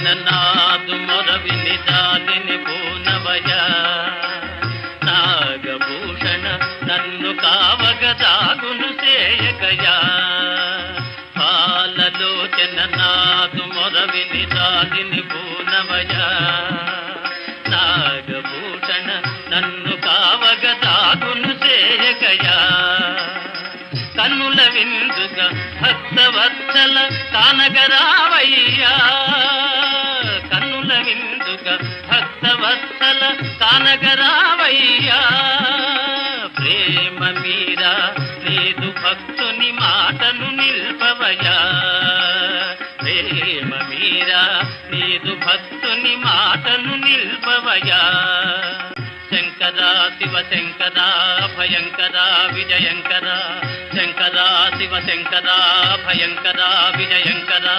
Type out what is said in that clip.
చిన్ననాదు మొరవిని జాలిని పూనవయ నాగభూషణ నన్ను కావగ దాగును చేయకయా పాలలో చిన్ననాదు మొరవిని జాలిని పూనవయ నాగభూషణ నన్ను కావగ దాగును చేయకయా కన్నుల విందుగా భక్తవత్సల కానగరావయ్యా కన్నుల విందుగా భక్తవత్సల కానగరావయ్యా ప్రేమ మీరా లేదు భక్తుని మాటను నిల్పవయా ప్రేమ మీరా లేదు భక్తుని మాటను నిల్పవయా శంకరా శివ శంకరా భయంకరా విజయంకరా శంకరా శివ శంకరా భయంకరా విజయంకరా